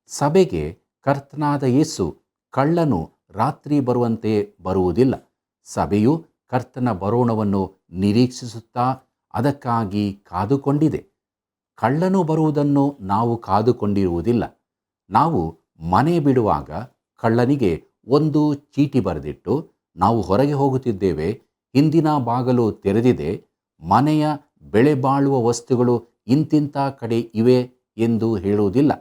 ಸಭೆಗೆ ಕರ್ತನಾದ ಯೇಸು ಕಳ್ಳನು ರಾತ್ರಿ ಬರುವಂತೆ ಬರುವುದಿಲ್ಲ. ಸಭೆಯು ಕರ್ತನ ಬರೋಣವನ್ನು ನಿರೀಕ್ಷಿಸುತ್ತಾ ಅದಕ್ಕಾಗಿ ಕಾದುಕೊಂಡಿದೆ. ಕಳ್ಳನು ಬರುವುದನ್ನು ನಾವು ಕಾದುಕೊಂಡಿರುವುದಿಲ್ಲ. ನಾವು ಮನೆ ಬಿಡುವಾಗ ಕಳ್ಳನಿಗೆ ಒಂದು ಚೀಟಿ ಬರೆದಿಟ್ಟು ನಾವು ಹೊರಗೆ ಹೋಗುತ್ತಿದ್ದೇವೆ, ಹಿಂದಿನ ಬಾಗಲು ತೆರೆದಿದೆ, ಮನೆಯ ಬೆಳೆ ಬಾಳುವ ವಸ್ತುಗಳು ಇಂತಿಂಥ ಕಡೆ ಇವೆ ಎಂದು ಹೇಳುವುದಿಲ್ಲ.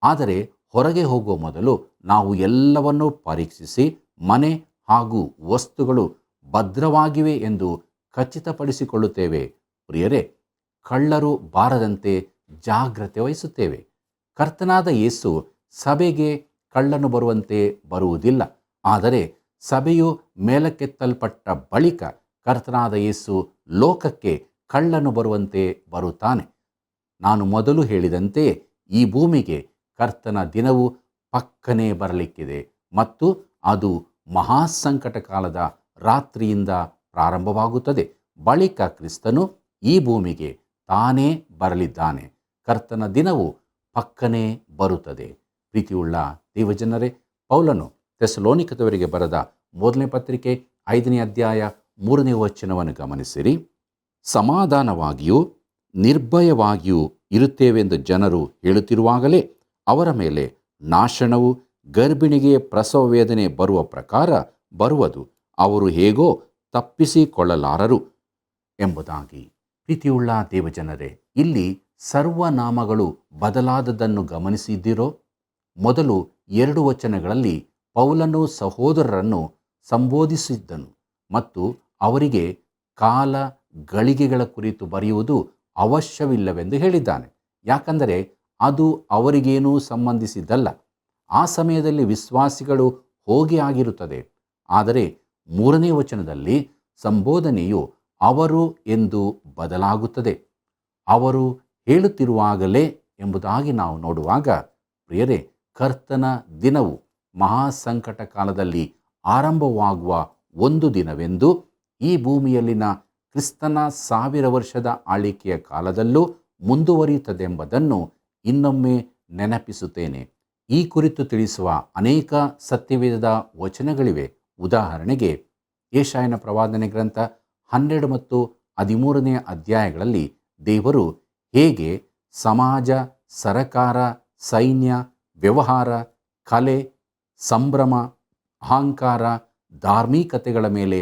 ಆದರೆ ಹೊರಗೆ ಹೋಗುವ ಮೊದಲು ನಾವು ಎಲ್ಲವನ್ನೂ ಪರೀಕ್ಷಿಸಿ ಮನೆ ಹಾಗೂ ವಸ್ತುಗಳು ಭದ್ರವಾಗಿವೆ ಎಂದು ಖಚಿತಪಡಿಸಿಕೊಳ್ಳುತ್ತೇವೆ. ಪ್ರಿಯರೇ, ಕಳ್ಳರು ಬಾರದಂತೆ ಜಾಗ್ರತೆ ವಹಿಸುತ್ತೇವೆ. ಕರ್ತನಾದ ಯೇಸು ಸಭೆಗೆ ಕಳ್ಳನು ಬರುವಂತೆ ಬರುವುದಿಲ್ಲ. ಆದರೆ ಸಭೆಯು ಮೇಲಕ್ಕೆತ್ತಲ್ಪಟ್ಟ ಬಳಿಕ ಕರ್ತನಾದ ಯೇಸು ಲೋಕಕ್ಕೆ ಕಳ್ಳನು ಬರುವಂತೆ ಬರುತ್ತಾನೆ. ನಾನು ಮೊದಲು ಹೇಳಿದಂತೆ ಈ ಭೂಮಿಗೆ ಕರ್ತನ ದಿನವು ಪಕ್ಕನೆ ಬರಲಿಕ್ಕಿದೆ ಮತ್ತು ಅದು ಮಹಾಸಂಕಟ ಕಾಲದ ರಾತ್ರಿಯಿಂದ ಪ್ರಾರಂಭವಾಗುತ್ತದೆ. ಬಳಿಕ ಕ್ರಿಸ್ತನು ಈ ಭೂಮಿಗೆ ತಾನೇ ಬರಲಿದ್ದಾನೆ. ಕರ್ತನ ದಿನವು ಪಕ್ಕನೆ ಬರುತ್ತದೆ. ಪ್ರೀತಿಯುಳ್ಳ ದೇವಜನರೇ, ಪೌಲನು ಥೆಸಲೋನಿಕದವರಿಗೆ ಬರೆದ ಮೊದಲನೇ ಪತ್ರಿಕೆ 5ನೇ ಅಧ್ಯಾಯ 3ನೇ ವಚನವನ್ನು ಗಮನಿಸಿರಿ. ಸಮಾಧಾನವಾಗಿಯೂ ನಿರ್ಭಯವಾಗಿಯೂ ಇರುತ್ತೇವೆಂದು ಜನರು ಹೇಳುತ್ತಿರುವಾಗಲೇ ಅವರ ಮೇಲೆ ನಾಶನವು ಗರ್ಭಿಣಿಗೆ ಪ್ರಸವ ವೇದನೆ ಬರುವ ಪ್ರಕಾರ ಬರುವುದು, ಅವರು ಹೇಗೋ ತಪ್ಪಿಸಿಕೊಳ್ಳಲಾರರು ಎಂಬುದಾಗಿ. ಪ್ರೀತಿಯುಳ್ಳ ದೇವಜನರೇ, ಇಲ್ಲಿ ಸರ್ವನಾಮಗಳು ಬದಲಾದದ್ದನ್ನು ಗಮನಿಸಿದ್ದೀರೋ? ಮೊದಲು 2 ವಚನಗಳಲ್ಲಿ ಪೌಲನು ಸಹೋದರರನ್ನು ಸಂಬೋಧಿಸಿದ್ದನು ಮತ್ತು ಅವರಿಗೆ ಕಾಲ ಗಳಿಗೆಗಳ ಕುರಿತು ಬರೆಯುವುದು ಅವಶ್ಯವಿಲ್ಲವೆಂದು ಹೇಳಿದ್ದಾನೆ. ಯಾಕಂದರೆ ಅದು ಅವರಿಗೇನೂ ಸಂಬಂಧಿಸಿದ್ದಲ್ಲ. ಆ ಸಮಯದಲ್ಲಿ ವಿಶ್ವಾಸಿಗಳು ಹೋಗಿ ಆಗಿರುತ್ತದೆ. ಆದರೆ 3ನೇ ವಚನದಲ್ಲಿ ಸಂಬೋಧನೆಯು ಅವರು ಎಂದು ಬದಲಾಗುತ್ತದೆ. ಅವರು ಹೇಳುತ್ತಿರುವಾಗಲೇ ಎಂಬುದಾಗಿ ನಾವು ನೋಡುವಾಗ, ಪ್ರಿಯರೇ, ಕರ್ತನ ದಿನವು ಮಹಾಸಂಕಟ ಕಾಲದಲ್ಲಿ ಆರಂಭವಾಗುವ ಒಂದು ದಿನವೆಂದು, ಈ ಭೂಮಿಯಲ್ಲಿನ ಕ್ರಿಸ್ತನ 1000 ವರ್ಷದ ಆಳ್ವಿಕೆಯ ಕಾಲದಲ್ಲೂ ಮುಂದುವರಿಯುತ್ತದೆಂಬುದನ್ನು ಇನ್ನೊಮ್ಮೆ ನೆನಪಿಸುತ್ತೇನೆ. ಈ ಕುರಿತು ತಿಳಿಸುವ ಅನೇಕ ಸತ್ಯವೇದದ ವಚನಗಳಿವೆ. ಉದಾಹರಣೆಗೆ ಯೆಶಾಯನ ಪ್ರವಾದನೆ ಗ್ರಂಥ 12 ಮತ್ತು 13ನೇ ಅಧ್ಯಾಯಗಳಲ್ಲಿ ದೇವರು ಹೇಗೆ ಸಮಾಜ, ಸರಕಾರ, ಸೈನ್ಯ, ವ್ಯವಹಾರ, ಕಲೆ, ಸಂಭ್ರಮ, ಅಹಂಕಾರ, ಧಾರ್ಮಿಕತೆಗಳ ಮೇಲೆ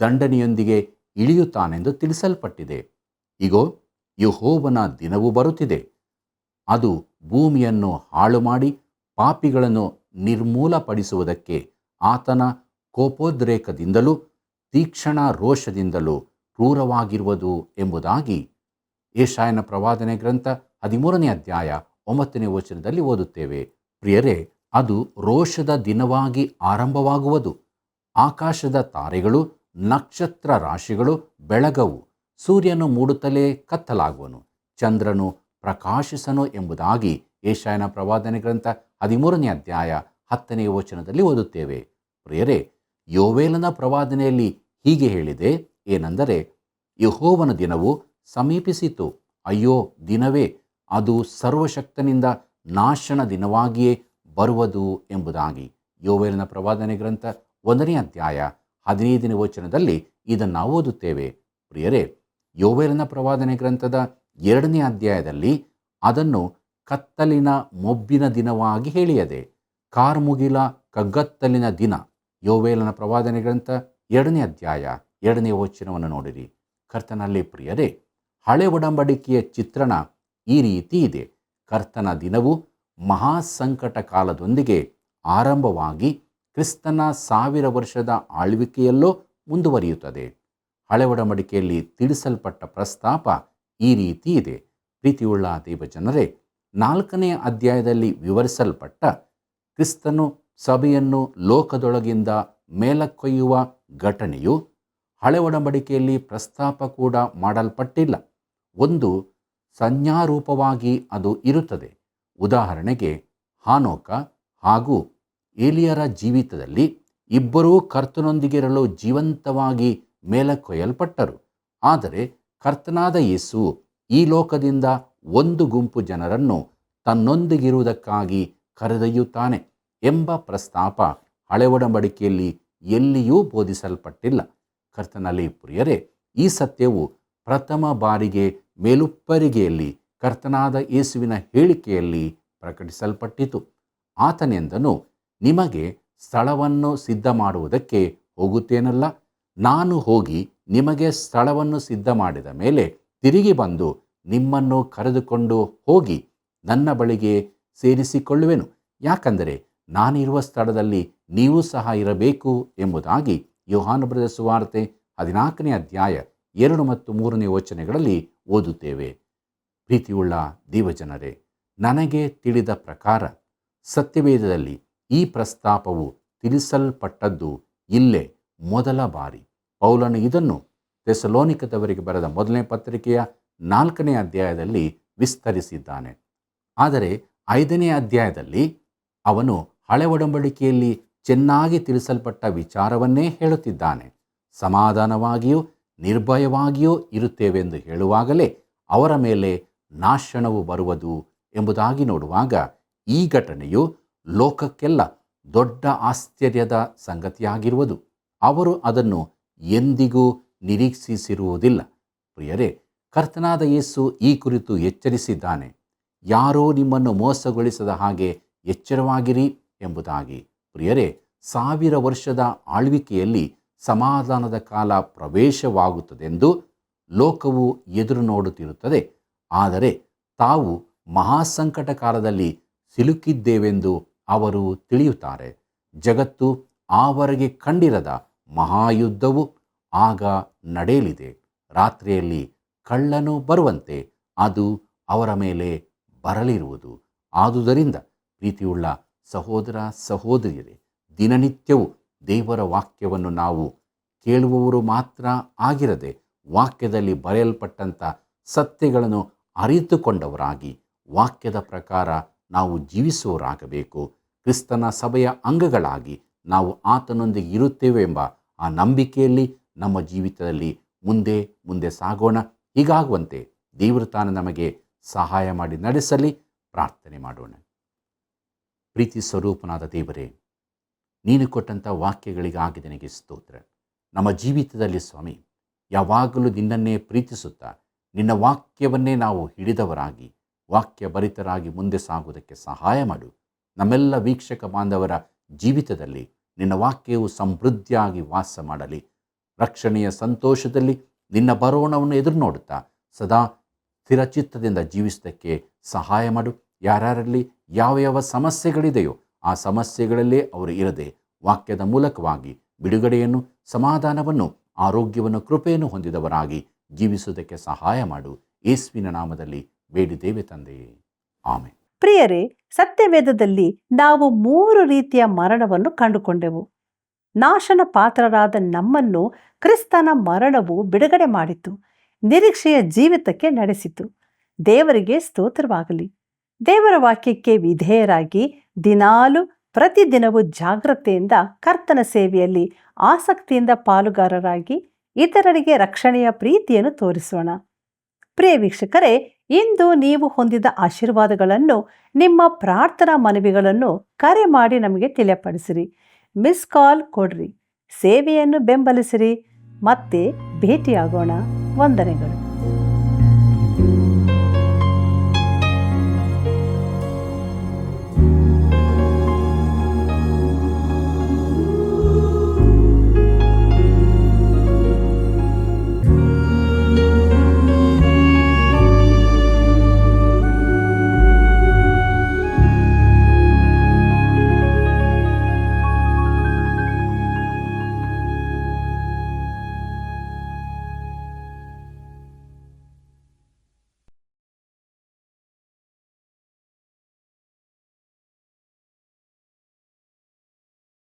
ದಂಡನೆಯೊಂದಿಗೆ ಇಳಿಯುತ್ತಾನೆಂದು ತಿಳಿಸಲ್ಪಟ್ಟಿದೆ. ಇಗೋ, ಯೆಹೋವನ ದಿನವು ಬರುತ್ತಿದೆ. ಅದು ಭೂಮಿಯನ್ನು ಹಾಳು ಮಾಡಿ ಪಾಪಿಗಳನ್ನು ನಿರ್ಮೂಲಪಡಿಸುವುದಕ್ಕೆ ಆತನ ಕೋಪೋದ್ರೇಕದಿಂದಲೂ ತೀಕ್ಷ್ಣ ರೋಷದಿಂದಲೂ ಕ್ರೂರವಾಗಿರುವುದು ಎಂಬುದಾಗಿ ಯೆಶಾಯನ ಪ್ರವಾದನೆ ಗ್ರಂಥ 13ನೇ ಅಧ್ಯಾಯ 9ನೇ ವಚನದಲ್ಲಿ ಓದುತ್ತೇವೆ. ಪ್ರಿಯರೇ, ಅದು ರೋಷದ ದಿನವಾಗಿ ಆರಂಭವಾಗುವುದು. ಆಕಾಶದ ತಾರೆಗಳು, ನಕ್ಷತ್ರ ರಾಶಿಗಳು ಬೆಳಗವು, ಸೂರ್ಯನು ಮೂಡುತ್ತಲೇ ಕತ್ತಲಾಗುವನು, ಚಂದ್ರನು ಪ್ರಕಾಶಿಸನು ಎಂಬುದಾಗಿ ಯೆಶಾಯನ ಪ್ರವಾದನೆ ಗ್ರಂಥ 13ನೇ ಅಧ್ಯಾಯ 10ನೇ ವಚನದಲ್ಲಿ ಓದುತ್ತೇವೆ. ಪ್ರಿಯರೇ, ಯೋವೇಲನ ಪ್ರವಾದನೆಯಲ್ಲಿ ಹೀಗೆ ಹೇಳಿದೆ, ಏನೆಂದರೆ, ಯೆಹೋವನ ದಿನವು ಸಮೀಪಿಸಿತು. ಅಯ್ಯೋ ದಿನವೇ, ಅದು ಸರ್ವಶಕ್ತನಿಂದ ನಾಶನ ದಿನವಾಗಿಯೇ ಬರುವುದು ಎಂಬುದಾಗಿ. ಯೋವೇಲನ ಪ್ರವಾದನೆ ಗ್ರಂಥ 1ನೇ ಅಧ್ಯಾಯ 15ನೇ ವಚನದಲ್ಲಿ ಇದನ್ನು ನಾವು ಓದುತ್ತೇವೆ. ಪ್ರಿಯರೇ, ಯೋವೇಲನ ಪ್ರವಾದನೆ ಗ್ರಂಥದ 2ನೇ ಅಧ್ಯಾಯದಲ್ಲಿ ಅದನ್ನು ಕತ್ತಲಿನ ಮೊಬ್ಬಿನ ದಿನವಾಗಿ ಹೇಳಿಯದೆ, ಕಾರ್ಮುಗಿಲ ಕಗ್ಗತ್ತಲಿನ ದಿನ. ಯೋವೇಲನ ಪ್ರವಾದನೆ ಗ್ರಂಥ 2ನೇ ಅಧ್ಯಾಯ 2ನೇ ವಚನವನ್ನು ನೋಡಿರಿ. ಕರ್ತನಲ್ಲಿ ಪ್ರಿಯರೇ, ಹಳೆ ಒಡಂಬಡಿಕೆಯ ಚಿತ್ರಣ ಈ ರೀತಿ ಇದೆ. ಕರ್ತನ ದಿನವು ಮಹಾಸಂಕಟ ಕಾಲದೊಂದಿಗೆ ಆರಂಭವಾಗಿ ಕ್ರಿಸ್ತನ 1000 ವರ್ಷದ ಆಳ್ವಿಕೆಯಲ್ಲೂ ಮುಂದುವರಿಯುತ್ತದೆ. ಹಳೆ ಒಡಂಬಡಿಕೆಯಲ್ಲಿ ತಿಳಿಸಲ್ಪಟ್ಟ ಪ್ರಸ್ತಾಪ ಈ ರೀತಿ ಇದೆ. ಪ್ರೀತಿಯುಳ್ಳ ದೇವಜನರೇ, 4ನೇ ಅಧ್ಯಾಯದಲ್ಲಿ ವಿವರಿಸಲ್ಪಟ್ಟ ಕ್ರಿಸ್ತನು ಸಭೆಯನ್ನು ಲೋಕದೊಳಗಿಂದ ಮೇಲಕ್ಕೊಯ್ಯುವ ಘಟನೆಯು ಹಳೆ ಒಡಂಬಡಿಕೆಯಲ್ಲಿ ಪ್ರಸ್ತಾಪ ಕೂಡ ಮಾಡಲ್ಪಟ್ಟಿಲ್ಲ. ಒಂದು ಸಂಜ್ಞಾರೂಪವಾಗಿ ಅದು ಇರುತ್ತದೆ. ಉದಾಹರಣೆಗೆ ಹಾನೋಕ ಹಾಗೂ ಏಲಿಯರ ಜೀವಿತದಲ್ಲಿ ಇಬ್ಬರೂ ಕರ್ತನೊಂದಿಗಿರಲು ಜೀವಂತವಾಗಿ ಮೇಲಕ್ಕೊಯ್ಯಲ್ಪಟ್ಟರು. ಆದರೆ ಕರ್ತನಾದ ಯೇಸು ಈ ಲೋಕದಿಂದ ಒಂದು ಗುಂಪು ಜನರನ್ನು ತನ್ನೊಂದಿಗಿರುವುದಕ್ಕಾಗಿ ಕರೆದೊಯ್ಯುತ್ತಾನೆ ಎಂಬ ಪ್ರಸ್ತಾಪ ಹಳೆ ಒಡಂಬಡಿಕೆಯಲ್ಲಿ ಎಲ್ಲಿಯೂ ಬೋಧಿಸಲ್ಪಟ್ಟಿಲ್ಲ. ಕರ್ತನಲ್ಲಿ ಪ್ರಿಯರೇ, ಈ ಸತ್ಯವು ಪ್ರಥಮ ಬಾರಿಗೆ ಮೇಲುಪ್ಪರಿಗೆಯಲ್ಲಿ ಕರ್ತನಾದ ಯೇಸುವಿನ ಹೇಳಿಕೆಯಲ್ಲಿ ಪ್ರಕಟಿಸಲ್ಪಟ್ಟಿತು. ಆತನೆಂದನು, ನಿಮಗೆ ಸ್ಥಳವನ್ನು ಸಿದ್ಧ ಮಾಡುವುದಕ್ಕೆ ಹೋಗುತ್ತೇನಲ್ಲ. ನಾನು ಹೋಗಿ ನಿಮಗೆ ಸ್ಥಳವನ್ನು ಸಿದ್ಧ ಮಾಡಿದ ಮೇಲೆ ತಿರುಗಿ ಬಂದು ನಿಮ್ಮನ್ನು ಕರೆದುಕೊಂಡು ಹೋಗಿ ನನ್ನ ಬಳಿಗೆ ಸೇರಿಸಿಕೊಳ್ಳುವೆನು. ಯಾಕಂದರೆ ನಾನಿರುವ ಸ್ಥಳದಲ್ಲಿ ನೀವು ಸಹ ಇರಬೇಕು ಎಂಬುದಾಗಿ ಯೋಹಾನ ಬರೆದ ಸುವಾರ್ತೆ 14ನೇ ಅಧ್ಯಾಯ 2 ಮತ್ತು 3ನೇ ವಚನಗಳಲ್ಲಿ ಓದುತ್ತೇವೆ. ಪ್ರೀತಿಯುಳ್ಳ ದೇವಜನರೇ, ನನಗೆ ತಿಳಿದ ಪ್ರಕಾರ ಸತ್ಯವೇದದಲ್ಲಿ ಈ ಪ್ರಸ್ತಾಪವು ತಿಳಿಸಲ್ಪಟ್ಟದ್ದು ಇಲ್ಲೇ ಮೊದಲ ಬಾರಿ. ಪೌಲನು ಇದನ್ನು ಥೆಸಲೋನಿಕದವರಿಗೆ ಬರೆದ 1ನೇ ಪತ್ರಿಕೆಯ 4ನೇ ಅಧ್ಯಾಯದಲ್ಲಿ ವಿಸ್ತರಿಸಿದ್ದಾನೆ. ಆದರೆ 5ನೇ ಅಧ್ಯಾಯದಲ್ಲಿ ಅವನು ಹಳೆ ಒಡಂಬಡಿಕೆಯಲ್ಲಿ ಚೆನ್ನಾಗಿ ತಿಳಿಸಲ್ಪಟ್ಟ ವಿಚಾರವನ್ನೇ ಹೇಳುತ್ತಿದ್ದಾನೆ. ಸಮಾಧಾನವಾಗಿಯೂ ನಿರ್ಭಯವಾಗಿಯೂ ಇರುತ್ತೇವೆಂದು ಹೇಳುವಾಗಲೇ ಅವರ ಮೇಲೆ ನಾಶನವು ಬರುವುದು ಎಂಬುದಾಗಿ ನೋಡುವಾಗ ಈ ಘಟನೆಯು ಲೋಕಕ್ಕೆಲ್ಲ ದೊಡ್ಡ ಆಶ್ಚರ್ಯದ ಸಂಗತಿಯಾಗಿರುವುದು. ಅವರು ಅದನ್ನು ಎಂದಿಗೂ ನಿರೀಕ್ಷಿಸಿರುವುದಿಲ್ಲ. ಪ್ರಿಯರೇ, ಕರ್ತನಾದ ಯೇಸು ಈ ಕುರಿತು ಎಚ್ಚರಿಸಿದ್ದಾನೆ. ಯಾರೂ ನಿಮ್ಮನ್ನು ಮೋಸಗೊಳಿಸದ ಹಾಗೆ ಎಚ್ಚರವಾಗಿರಿ ಎಂಬುದಾಗಿ. ಪ್ರಿಯರೇ, 1000 ವರ್ಷದ ಆಳ್ವಿಕೆಯಲ್ಲಿ ಸಮಾಧಾನದ ಕಾಲ ಪ್ರವೇಶವಾಗುತ್ತದೆಂದು ಲೋಕವು ಎದುರು ನೋಡುತ್ತಿರುತ್ತದೆ. ಆದರೆ ತಾವು ಮಹಾಸಂಕಟ ಕಾಲದಲ್ಲಿ ಸಿಲುಕಿದ್ದೇವೆಂದು ಅವರು ತಿಳಿಯುತ್ತಾರೆ. ಜಗತ್ತು ಆವರೆಗೆ ಕಂಡಿರದ ಮಹಾಯುದ್ಧವು ಆಗ ನಡೆಯಲಿದೆ. ರಾತ್ರಿಯಲ್ಲಿ ಕಳ್ಳನು ಬರುವಂತೆ ಅದು ಅವರ ಮೇಲೆ ಬರಲಿರುವುದು. ಆದುದರಿಂದ ಪ್ರೀತಿಯುಳ್ಳ ಸಹೋದರ ಸಹೋದರಿಯರೇ, ದಿನನಿತ್ಯವೂ ದೇವರ ವಾಕ್ಯವನ್ನು ನಾವು ಕೇಳುವವರು ಮಾತ್ರ ಆಗಿರದೆ ವಾಕ್ಯದಲ್ಲಿ ಬರೆಯಲ್ಪಟ್ಟಂಥ ಸತ್ಯಗಳನ್ನು ಅರಿತುಕೊಂಡವರಾಗಿ ವಾಕ್ಯದ ಪ್ರಕಾರ ನಾವು ಜೀವಿಸುವವರಾಗಬೇಕು. ಕ್ರಿಸ್ತನ ಸಭೆಯ ಅಂಗಗಳಾಗಿ ನಾವು ಆತನೊಂದಿಗೆ ಇರುತ್ತೇವೆ ಎಂಬ ಆ ನಂಬಿಕೆಯಲ್ಲಿ ನಮ್ಮ ಜೀವಿತದಲ್ಲಿ ಮುಂದೆ ಮುಂದೆ ಸಾಗೋಣ. ಹೀಗಾಗುವಂತೆ ದೇವರು ತಾನು ನಮಗೆ ಸಹಾಯ ಮಾಡಿ ನಡೆಸಲಿ. ಪ್ರಾರ್ಥನೆ ಮಾಡೋಣ. ಪ್ರೀತಿ ಸ್ವರೂಪನಾದ ದೇವರೇ, ನೀನು ಕೊಟ್ಟಂಥ ವಾಕ್ಯಗಳಿಗಾಗಿ ನಿನಗೆ ಸ್ತೋತ್ರ. ನಮ್ಮ ಜೀವಿತದಲ್ಲಿ ಸ್ವಾಮಿ, ಯಾವಾಗಲೂ ನಿನ್ನನ್ನೇ ಪ್ರೀತಿಸುತ್ತಾ ನಿನ್ನ ವಾಕ್ಯವನ್ನೇ ನಾವು ಹಿಡಿದವರಾಗಿ ವಾಕ್ಯ ಭರಿತರಾಗಿ ಮುಂದೆ ಸಾಗುವುದಕ್ಕೆ ಸಹಾಯ ಮಾಡು. ನಮ್ಮೆಲ್ಲ ವೀಕ್ಷಕ ಬಾಂಧವರ ಜೀವಿತದಲ್ಲಿ ನಿನ್ನ ವಾಕ್ಯವು ಸಮೃದ್ಧಿಯಾಗಿ ವಾಸ ಮಾಡಲಿ. ರಕ್ಷಣೆಯ ಸಂತೋಷದಲ್ಲಿ ನಿನ್ನ ಬರೋಣವನ್ನು ಎದುರು ನೋಡುತ್ತಾ ಸದಾ ಸ್ಥಿರಚಿತ್ತದಿಂದ ಜೀವಿಸೋದಕ್ಕೆ ಸಹಾಯ ಮಾಡು. ಯಾರ್ಯಾರಲ್ಲಿ ಯಾವ ಯಾವ ಸಮಸ್ಯೆಗಳಿದೆಯೋ ಆ ಸಮಸ್ಯೆಗಳಲ್ಲೇ ಅವರು ಇರದೆ ವಾಕ್ಯದ ಮೂಲಕವಾಗಿ ಬಿಡುಗಡೆಯನ್ನು, ಸಮಾಧಾನವನ್ನು, ಆರೋಗ್ಯವನ್ನು, ಕೃಪೆಯನ್ನು ಹೊಂದಿದವರಾಗಿ ಜೀವಿಸುವುದಕ್ಕೆ ಸಹಾಯ ಮಾಡು. ಯೇಸುವಿನ ನಾಮದಲ್ಲಿ ಬೇಡಿದ್ದೇವೆ ತಂದೆಯೇ, ಆಮೆನ್. ಪ್ರಿಯರೇ, ಸತ್ಯವೇದದಲ್ಲಿ ನಾವು 3 ರೀತಿಯ ಮರಣವನ್ನು ಕಂಡುಕೊಂಡೆವು. ನಾಶನ ಪಾತ್ರರಾದ ನಮ್ಮನ್ನು ಕ್ರಿಸ್ತನ ಮರಣವು ಬಿಡುಗಡೆ ಮಾಡಿತು, ನಿರೀಕ್ಷೆಯ ಜೀವಿತಕ್ಕೆ ನಡೆಸಿತು. ದೇವರಿಗೆ ಸ್ತೋತ್ರವಾಗಲಿ. ದೇವರ ವಾಕ್ಯಕ್ಕೆ ವಿಧೇಯರಾಗಿ ದಿನಾಲು ಪ್ರತಿದಿನವೂ ಜಾಗ್ರತೆಯಿಂದ ಕರ್ತನ ಸೇವೆಯಲ್ಲಿ ಆಸಕ್ತಿಯಿಂದ ಪಾಲುಗಾರರಾಗಿ ಇತರರಿಗೆ ರಕ್ಷಣೆಯ ಪ್ರೀತಿಯನ್ನು ತೋರಿಸೋಣ. ಪ್ರಿಯ ವೀಕ್ಷಕರೇ, ಇಂದು ನೀವು ಹೊಂದಿದ ಆಶೀರ್ವಾದಗಳನ್ನು, ನಿಮ್ಮ ಪ್ರಾರ್ಥನಾ ಮನವಿಗಳನ್ನು ಕರೆ ಮಾಡಿ ನಮಗೆ ತಿಳಿಯಪಡಿಸಿರಿ. ಮಿಸ್ ಕಾಲ್ ಕೊಡ್ರಿ. ಸೇವೆಯನ್ನು ಬೆಂಬಲಿಸಿರಿ. ಮತ್ತೆ ಭೇಟಿಯಾಗೋಣ. ವಂದನೆಗಳು.